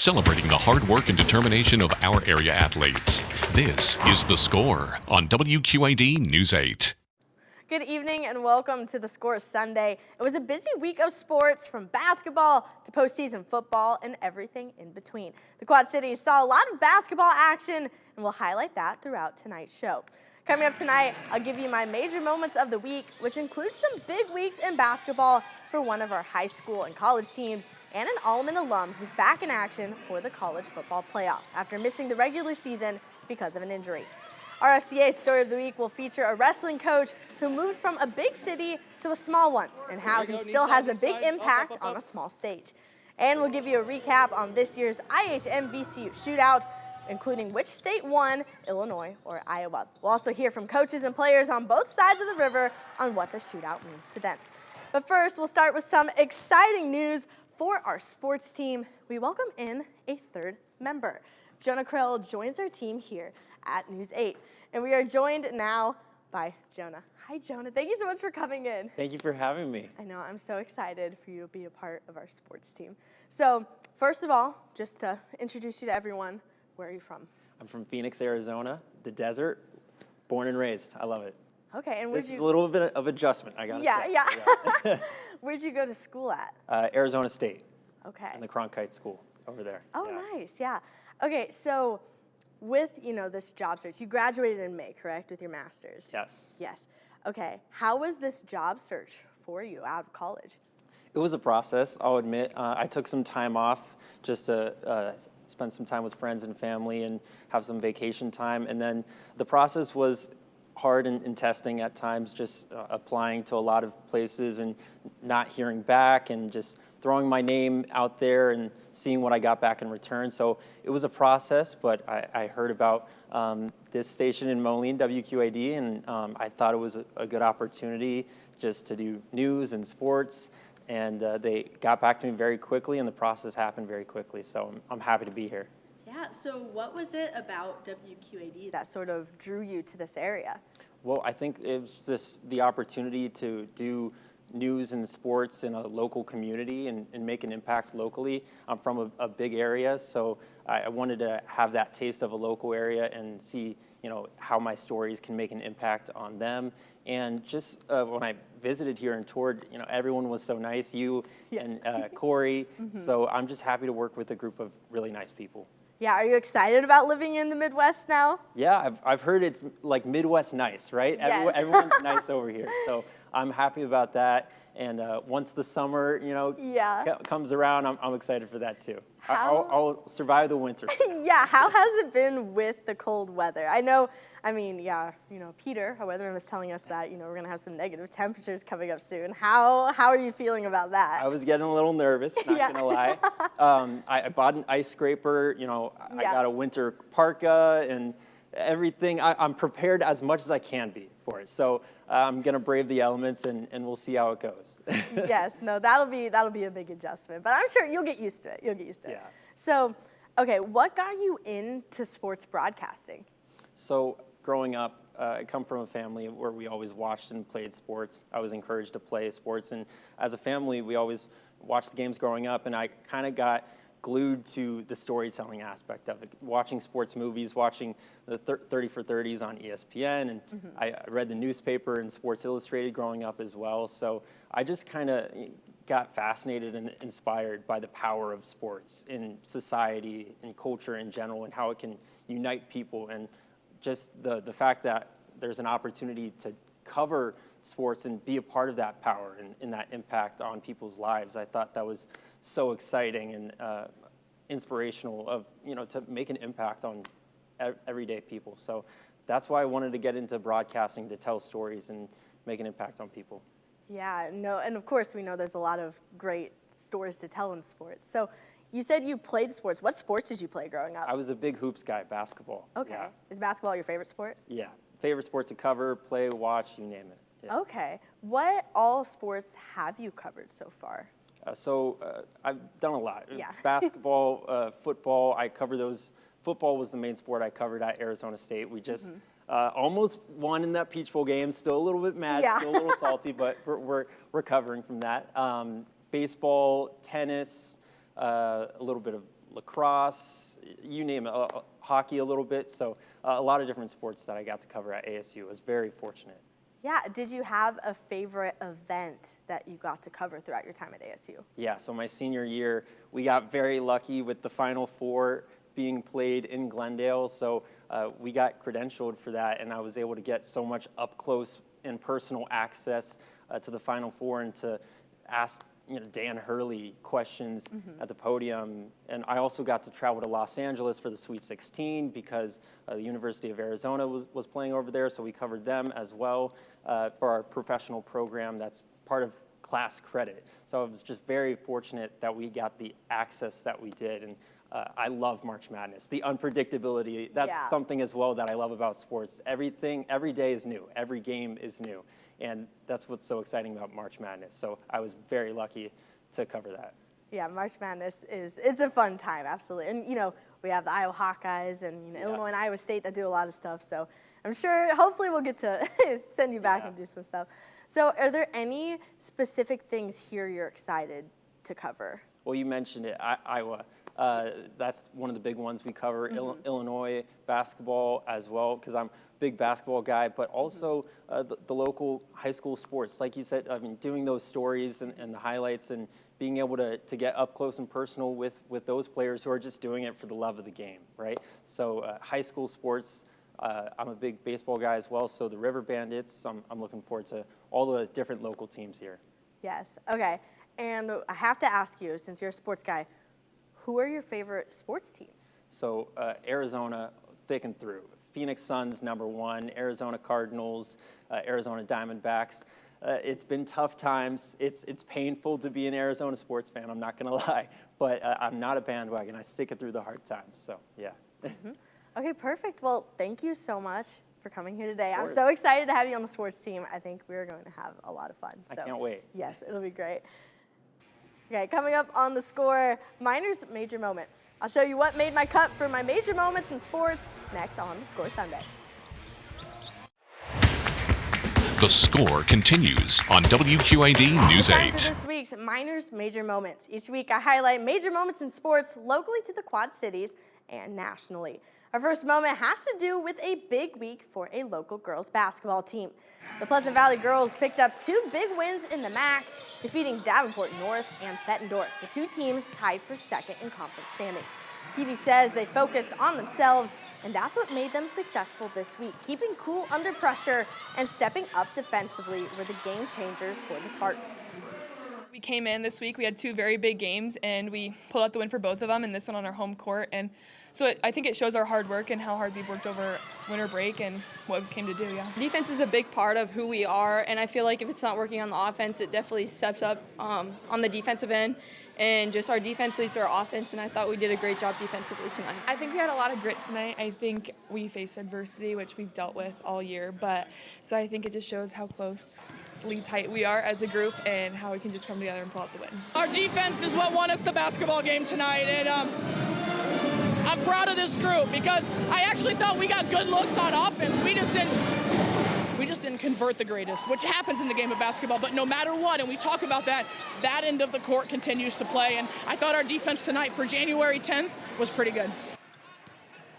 celebrating the hard work and determination of our area athletes. This is The Score on WQAD News 8. Good evening and welcome to The Score Sunday. It was a busy week of sports, from basketball to postseason football and everything in between. The Quad Cities saw a lot of basketball action, and we'll highlight that throughout tonight's show. Coming up tonight, I'll give you my major moments of the week, which includes some big weeks in basketball for one of our high school and college teams, and an Alleman alum who's back in action for the college football playoffs after missing the regular season because of an injury. Our SCA Story of the Week will feature a wrestling coach who moved from a big city to a small one, and how he still has a big impact on a small stage. And we'll give you a recap on this year's IHM-VCU shootout, including which state won, Illinois or Iowa. We'll also hear from coaches and players on both sides of the river on what the shootout means to them. But first, we'll start with some exciting news for our sports team. We welcome in a third member. Jonah Krill joins our team here at News 8. And we are joined now by Jonah. Hi, Jonah. Thank you so much for coming in. Thank you for having me. I know. I'm so excited for you to be a part of our sports team. So, first of all, just to introduce you to everyone, where are you from? I'm from Phoenix, Arizona, the desert, born and raised. I love it. Okay, and this is a little bit of adjustment, I gotta say. Yeah. Where'd you go to school at? Arizona State. Okay. In the Cronkite School over there. Oh, yeah. Nice, yeah. Okay, so with, this job search, you graduated in May, correct, with your master's? Yes. Yes. Okay, how was this job search for you out of college? It was a process, I'll admit. I took some time off just to spend some time with friends and family and have some vacation time. And then the process was hard and testing at times, just applying to a lot of places and not hearing back and just throwing my name out there and seeing what I got back in return. So it was a process, but I heard about this station in Moline, WQAD, and I thought it was a good opportunity just to do news and sports. And they got back to me very quickly, and the process happened very quickly. So I'm happy to be here. Yeah, so what was it about WQAD that sort of drew you to this area? Well, I think it was just the opportunity to do news and sports in a local community and make an impact locally. I'm from a big area, so I wanted to have that taste of a local area and see, how my stories can make an impact on them. And just when I visited here and toured, everyone was so nice, you and Corey. Mm-hmm. So I'm just happy to work with a group of really nice people. Yeah, are you excited about living in the Midwest now? Yeah, I've heard it's like Midwest nice, right? Yes. Everyone's nice over here, so I'm happy about that. And once the summer, comes around, I'm excited for that too. I'll survive the winter. Yeah, how has it been with the cold weather? Peter, our weatherman, was telling us that, we're going to have some negative temperatures coming up soon. How are you feeling about that? I was getting a little nervous, not going to lie. I bought an ice scraper, I got a winter parka and everything. I'm prepared as much as I can be for it. So I'm going to brave the elements and we'll see how it goes. Yes, no, that'll be a big adjustment, but I'm sure you'll get used to it. Yeah. So, okay, what got you into sports broadcasting? So growing up, I come from a family where we always watched and played sports. I was encouraged to play sports, and as a family, we always watched the games growing up, and I kind of got glued to the storytelling aspect of it, watching sports movies, watching the 30 for 30s on ESPN, and I read the newspaper and Sports Illustrated growing up as well. So I just kind of got fascinated and inspired by the power of sports in society and culture in general and how it can unite people, and just the fact that there's an opportunity to cover sports and be a part of that power and that impact on people's lives. I thought that was so exciting and inspirational to make an impact on everyday people. So that's why I wanted to get into broadcasting, to tell stories and make an impact on people. Yeah, no, and of course we know there's a lot of great stories to tell in sports. So you said you played sports. What sports did you play growing up? I was a big hoops guy, basketball. Okay. Yeah. Is basketball your favorite sport? Yeah. Favorite sport to cover, play, watch, you name it. Yeah. Okay. What all sports have you covered so far? I've done a lot. Yeah. Basketball, football, I cover those. Football was the main sport I covered at Arizona State. We just almost won in that Peach Bowl game. Still a little bit mad, still a little salty, but we're recovering from that. Baseball, tennis, a little bit of lacrosse, you name it, hockey a little bit. So a lot of different sports that I got to cover at ASU. I was very fortunate. Yeah, did you have a favorite event that you got to cover throughout your time at ASU? Yeah, so my senior year, we got very lucky with the Final Four being played in Glendale. So we got credentialed for that, and I was able to get so much up close and personal access to the Final Four and to ask Dan Hurley questions at the podium. And I also got to travel to Los Angeles for the Sweet 16 because the University of Arizona was playing over there, so we covered them as well for our professional program that's part of class credit. So I was just very fortunate that we got the access that we did. And I love March Madness. The unpredictability, that's something as well that I love about sports. Every day is new. Every game is new. And that's what's so exciting about March Madness. So I was very lucky to cover that. Yeah, March Madness it's a fun time, absolutely. And, we have the Iowa Hawkeyes and, Illinois and Iowa State that do a lot of stuff. So I'm sure, hopefully we'll get to send you back and do some stuff. So are there any specific things here you're excited to cover? Well, you mentioned it, Iowa. That's one of the big ones we cover. Illinois basketball as well, because I'm a big basketball guy, but also the local high school sports. Like you said, I mean, doing those stories and the highlights and being able to get up close and personal with those players who are just doing it for the love of the game, right? So high school sports, I'm a big baseball guy as well, so the River Bandits, I'm looking forward to all the different local teams here. Yes, okay. And I have to ask you, since you're a sports guy, who are your favorite sports teams? So Arizona, thick and through. Phoenix Suns, #1. Arizona Cardinals, Arizona Diamondbacks. It's been tough times. It's painful to be an Arizona sports fan, I'm not going to lie. But I'm not a bandwagon. I stick it through the hard times. So, yeah. Okay, perfect. Well, thank you so much for coming here today. I'm so excited to have you on the sports team. I think we're going to have a lot of fun. So, I can't wait. Yes, it'll be great. Okay, coming up on The Score, Miners Major Moments. I'll show you what made my cut for my major moments in sports next on The Score Sunday. The Score continues on WQID News Time 8. for this week's Miners Major Moments. Each week I highlight major moments in sports locally to the Quad Cities and nationally. Our first moment has to do with a big week for a local girls basketball team. The Pleasant Valley girls picked up 2 big wins in the MAC, defeating Davenport North and Bettendorf, the 2 teams tied for second in conference standings. Peavy says they focused on themselves, and that's what made them successful this week. Keeping cool under pressure and stepping up defensively were the game changers for the Spartans. We came in this week, we had 2 very big games, and we pulled out the win for both of them, and this one on our home court. And so I think it shows our hard work and how hard we've worked over winter break and what we came to do, yeah. Defense is a big part of who we are, and I feel like if it's not working on the offense, it definitely steps up on the defensive end. And just our defense leads to our offense, and I thought we did a great job defensively tonight. I think we had a lot of grit tonight. I think we faced adversity, which we've dealt with all year, so I think it just shows how closely tight we are as a group and how we can just come together and pull out the win. Our defense is what won us the basketball game tonight, and I'm proud of this group because I actually thought we got good looks on offense. We just didn't convert the greatest, which happens in the game of basketball, but no matter what, and we talk about that end of the court continues to play, and I thought our defense tonight for January 10th was pretty good.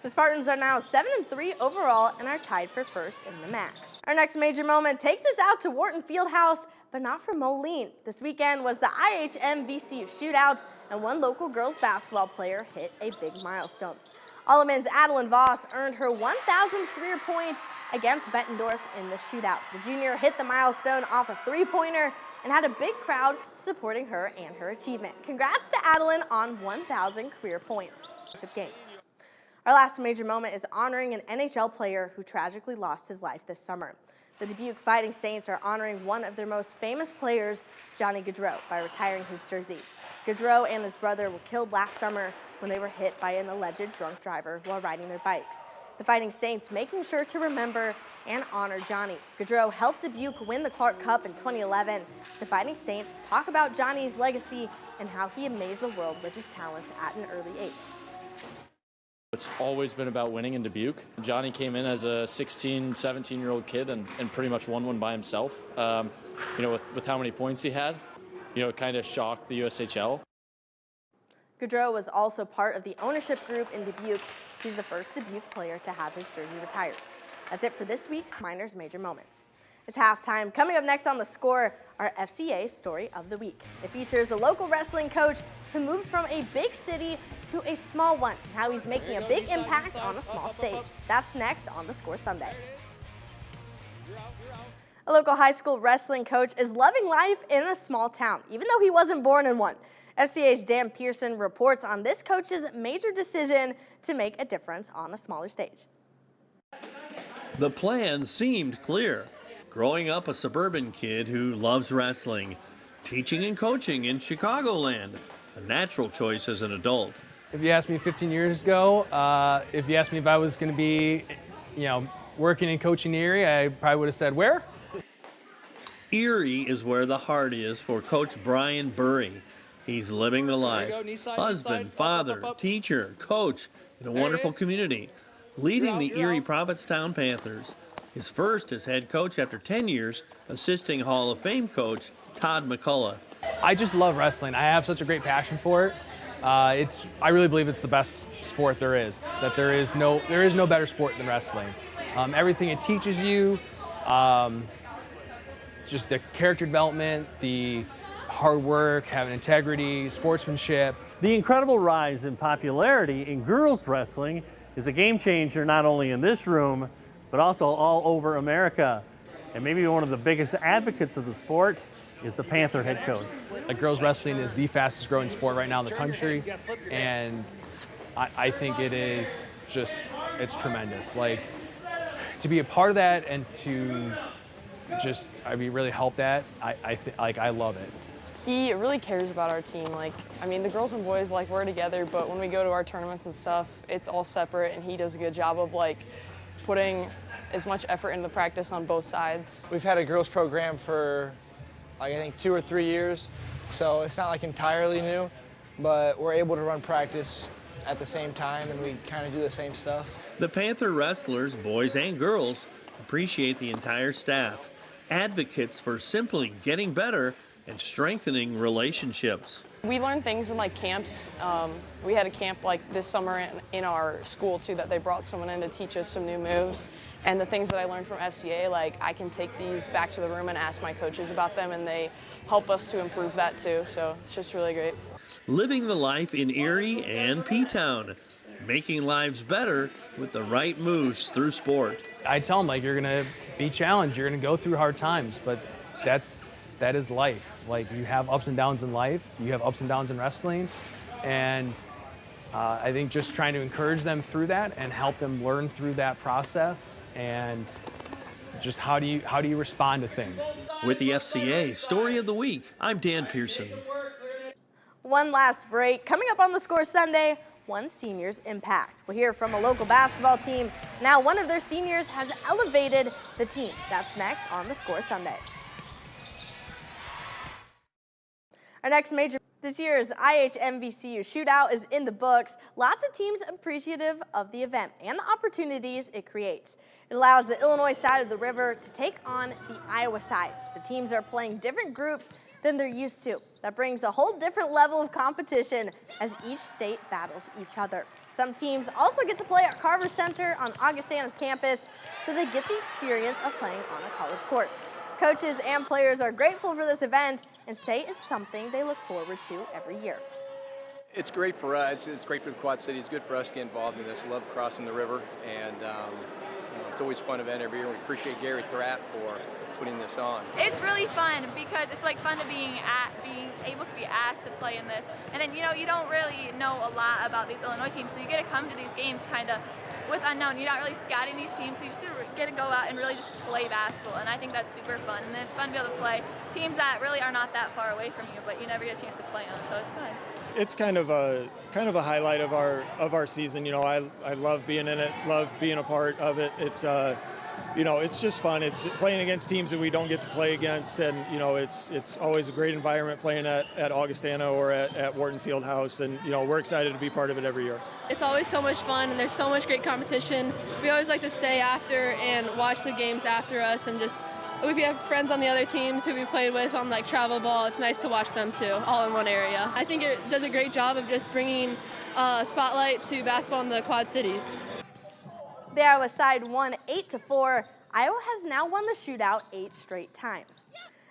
The Spartans are now 7-3 overall and are tied for first in the MAC. Our next major moment takes us out to Wharton Fieldhouse, but not for Moline. This weekend was the IHM VCU shootout, and one local girls basketball player hit a big milestone. Alleman's Adeline Voss earned her 1,000th career point against Bettendorf in the shootout. The junior hit the milestone off a 3-pointer and had a big crowd supporting her and her achievement. Congrats to Adeline on 1,000 career points. Game. Our last major moment is honoring an NHL player who tragically lost his life this summer. The Dubuque Fighting Saints are honoring one of their most famous players, Johnny Gaudreau, by retiring his jersey. Gaudreau and his brother were killed last summer when they were hit by an alleged drunk driver while riding their bikes. The Fighting Saints making sure to remember and honor Johnny. Gaudreau helped Dubuque win the Clark Cup in 2011. The Fighting Saints talk about Johnny's legacy and how he amazed the world with his talents at an early age. It's always been about winning in Dubuque. Johnny came in as a 16, 17-year-old kid and pretty much won one by himself. With how many points he had, it kind of shocked the USHL. Gaudreau was also part of the ownership group in Dubuque. He's the first Dubuque player to have his jersey retired. That's it for this week's Miners Major Moments. It's halftime. Coming up next on The Score, our FCA Story of the Week. It features a local wrestling coach who moved from a big city to a small one, and how he's making a big impact on a small stage. That's next on The Score Sunday. A local high school wrestling coach is loving life in a small town, even though he wasn't born in one. FCA's Dan Pearson reports on this coach's major decision to make a difference on a smaller stage. The plan seemed clear. Growing up a suburban kid who loves wrestling, teaching and coaching in Chicagoland, a natural choice as an adult. If you asked me 15 years ago, if you asked me if I was going to be, working and coaching Erie, I probably would have said where? Erie is where the heart is for Coach Brian Burry. He's living the life. Husband, father, teacher, coach in a wonderful community, leading the Erie Prophetstown Panthers. His first as head coach after 10 years, assisting Hall of Fame coach Todd McCullough. I just love wrestling. I have such a great passion for it. I really believe it's the best sport there is. That there is no better sport than wrestling. Everything it teaches you, just the character development, the hard work, having integrity, sportsmanship. The incredible rise in popularity in girls wrestling is a game changer not only in this room, but also all over America. And maybe one of the biggest advocates of the sport is the Panther head coach. Like, girls wrestling is the fastest growing sport right now in the country, and I think it is just, it's tremendous. Like, to be a part of that and to just, really help that, I love it. He really cares about our team. The girls and boys, we're together, but when we go to our tournaments and stuff, it's all separate, and he does a good job of, putting as much effort into the practice on both sides. We've had a girls program for, I think 2 or 3 years, so it's not entirely new, but we're able to run practice at the same time, and we kind of do the same stuff. The Panther wrestlers, boys and girls, appreciate the entire staff, advocates for simply getting better and strengthening relationships. We learn things in camps. We had a camp this summer in our school too, that they brought someone in to teach us some new moves. And the things that I learned from FCA, I can take these back to the room and ask my coaches about them, and they help us to improve that too. So it's just really great. Living the life in Erie and P-Town, making lives better with the right moves through sport. I tell them, you're going to be challenged, you're going to go through hard times, but that is life. You have ups and downs in life, you have ups and downs in wrestling, and I think just trying to encourage them through that and help them learn through that process, and just how do you respond to things. With the FCA Story of the Week, I'm Dan Pearson. One last break. Coming up on The Score Sunday, one senior's impact. We'll hear from a local basketball team. Now one of their seniors has elevated the team. That's next on The Score Sunday. Our next major, this year's IHMVCU Shootout is in the books. Lots of teams appreciative of the event and the opportunities it creates. It allows the Illinois side of the river to take on the Iowa side. So teams are playing different groups than they're used to. That brings a whole different level of competition as each state battles each other. Some teams also get to play at Carver Center on Augustana's campus, so they get the experience of playing on a college court. Coaches and players are grateful for this event and say it's something they look forward to every year. It's great for us. It's great for the Quad City. It's good for us to get involved in this. I love crossing the river, and it's always a fun event every year. We appreciate Gary Thrapp for putting this on. It's really fun because it's fun to being able to be asked to play in this. And then, you don't really know a lot about these Illinois teams, so you get to come to these games kind of with unknown. You're not really scouting these teams, so you just get to go out and really just play basketball, and I think that's super fun. And it's fun to be able to play teams that really are not that far away from you, but you never get a chance to play them, so it's fun. It's kind of a highlight of our season. I love being in it, love being a part of it. It's it's just fun. It's playing against teams that we don't get to play against, and it's always a great environment playing at Augustana or at Wharton Fieldhouse, and we're excited to be part of it every year. It's always so much fun, and there's so much great competition. We always like to stay after and watch the games after us and just if you have friends on the other teams who we've played with on like travel ball, it's nice to watch them too, all in one area. I think it does a great job of just bringing spotlight to basketball in the Quad Cities. The Iowa side won 8-4. Iowa has now won the shootout 8 straight times.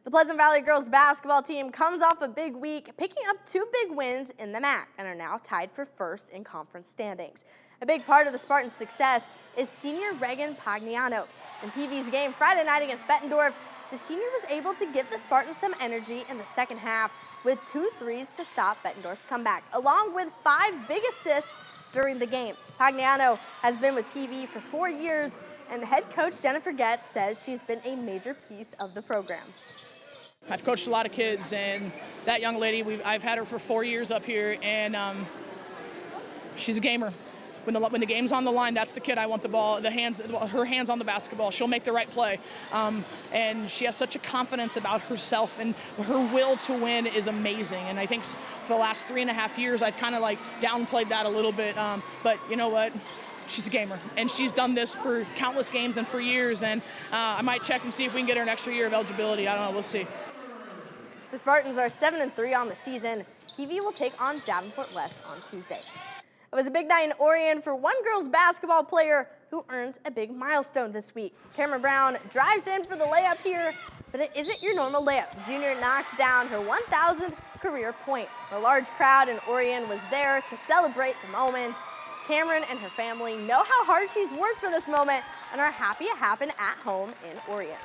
The Pleasant Valley girls basketball team comes off a big week, picking up 2 big wins in the MAC and are now tied for first in conference standings. A big part of the Spartans' success is senior Reagan Pagliano. In PV's game Friday night against Bettendorf, the senior was able to give the Spartans some energy in the second half with 2 threes to stop Bettendorf's comeback, along with 5 big assists during the game. Pagliano has been with PV for 4 years, and head coach Jennifer Getz says she's been a major piece of the program. I've coached a lot of kids, and that young lady, I've had her for 4 years up here, and she's a gamer. When the game's on the line, that's the kid I want the ball, her hands on the basketball. She'll make the right play. And she has such a confidence about herself, and her will to win is amazing. And I think for the last 3.5 years, I've kind of like downplayed that a little bit. But you know what? She's a gamer, and she's done this for countless games and for years. And I might check and see if we can get her an extra year of eligibility. I don't know. We'll see. The Spartans are 7-3 on the season. PV will take on Davenport West on Tuesday. It was a big night in Orion for one girls basketball player who earns a big milestone this week. Cameron Brown drives in for the layup here, but it isn't your normal layup. The junior knocks down her 1,000th career point. A large crowd in Orion was there to celebrate the moment. Cameron and her family know how hard she's worked for this moment and are happy it happened at home in Orion.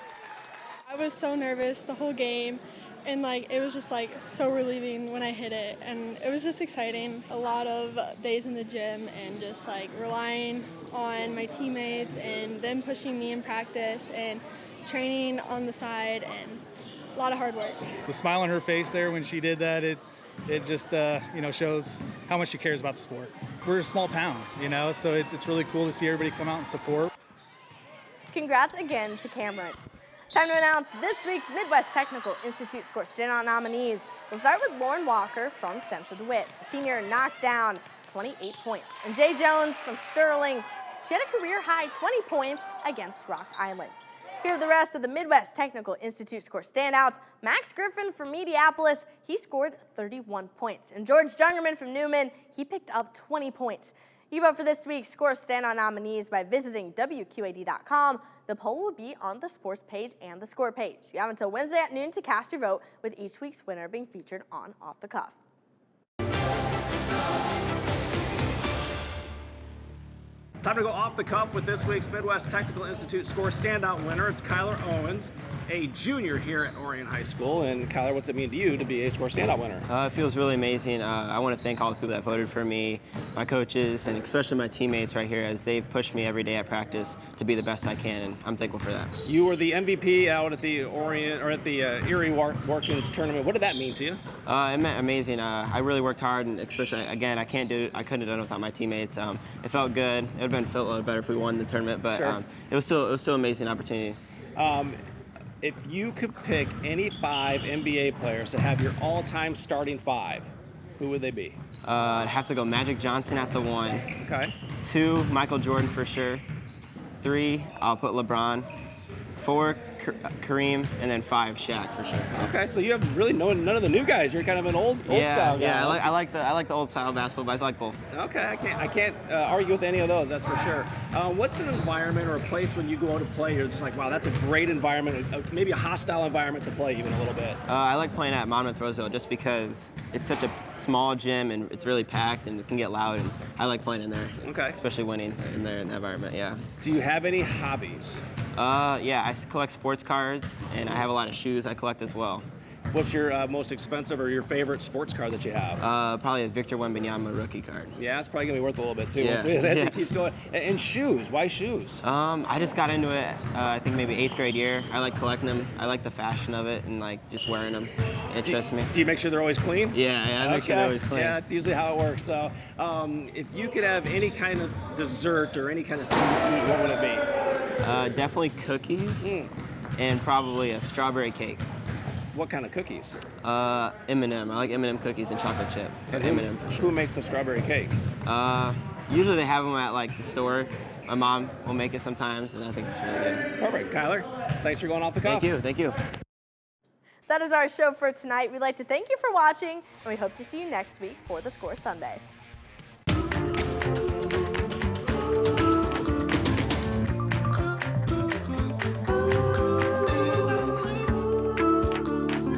I was so nervous the whole game. And it was just so relieving when I hit it, and it was just exciting. A lot of days in the gym and just relying on my teammates and them pushing me in practice and training on the side, and a lot of hard work. The smile on her face there when she did that, it just shows how much she cares about the sport. We're a small town, so it's really cool to see everybody come out and support. Congrats again to Cameron. Time to announce this week's Midwest Technical Institute Score Standout nominees. We'll start with Lauren Walker from Central DeWitt. The senior knocked down 28 points. And Jay Jones from Sterling, she had a career-high 20 points against Rock Island. Here are the rest of the Midwest Technical Institute Score Standouts. Max Griffin from Mediapolis, he scored 31 points. And George Jungerman from Newman, he picked up 20 points. You vote for this week's Score Standout nominees by visiting WQAD.com. The poll will be on the sports page and the score page. You have until Wednesday at noon to cast your vote, with each week's winner being featured on Off the Cuff. Time to go off the cuff with this week's Midwest Technical Institute Score Standout winner. It's Kyler Owens, a junior here at Orion High School. And Kyler, what's it mean to you to be a Score Standout winner? It feels really amazing. I want to thank all the people that voted for me, my coaches, and especially my teammates right here, as they've pushed me every day at practice to be the best I can, and I'm thankful for that. You were the MVP out at the Orion, or at the Erie Watkins tournament. What did that mean to you? It meant amazing. I really worked hard, and especially again, I couldn't have done it without my teammates. It felt good. It would have felt a little better if we won the tournament, but sure. It was still an amazing opportunity. If you could pick any 5 NBA players to have your all-time starting 5, who would they be? I'd have to go Magic Johnson at the 1. Okay. 2, Michael Jordan for sure. 3, I'll put LeBron. 4, Kareem, and then 5, Shaq for sure. Okay, so you have really none of the new guys. You're kind of an old style guy. Yeah, I like the old style basketball, but I like both. Okay, I can't argue with any of those. That's for sure. What's an environment or a place when you go out to play, you're just like, wow, that's a great environment, maybe a hostile environment to play even a little bit? I like playing at Monmouth Roseville just because it's such a small gym and it's really packed and it can get loud, and I like playing in there. Okay. Especially winning in there in that environment. Yeah. Do you have any hobbies? Yeah, I collect sports cards, and I have a lot of shoes I collect as well. What's your most expensive or your favorite sports card that you have? Probably a Victor Wembanyama rookie card. Yeah, it's probably going to be worth a little bit too. Yeah. As it keeps going. And shoes, why shoes? I just got into it, I think maybe 8th grade year. I like collecting them. I like the fashion of it and just wearing them. It interests me. Do you make sure they're always clean? Yeah, I make sure they're always clean. Yeah, that's usually how it works. So if you could have any kind of dessert or any kind of thing to eat, what would it be? Definitely cookies and probably a strawberry cake. What kind of cookies? M&M. I like M&M cookies and chocolate chip. And M&M for sure. Who makes the strawberry cake? Usually they have them at like the store. My mom will make it sometimes, and I think it's really good. All right, Kyler, thanks for going off the cuff. Thank you. That is our show for tonight. We'd like to thank you for watching, and we hope to see you next week for The Score Sunday.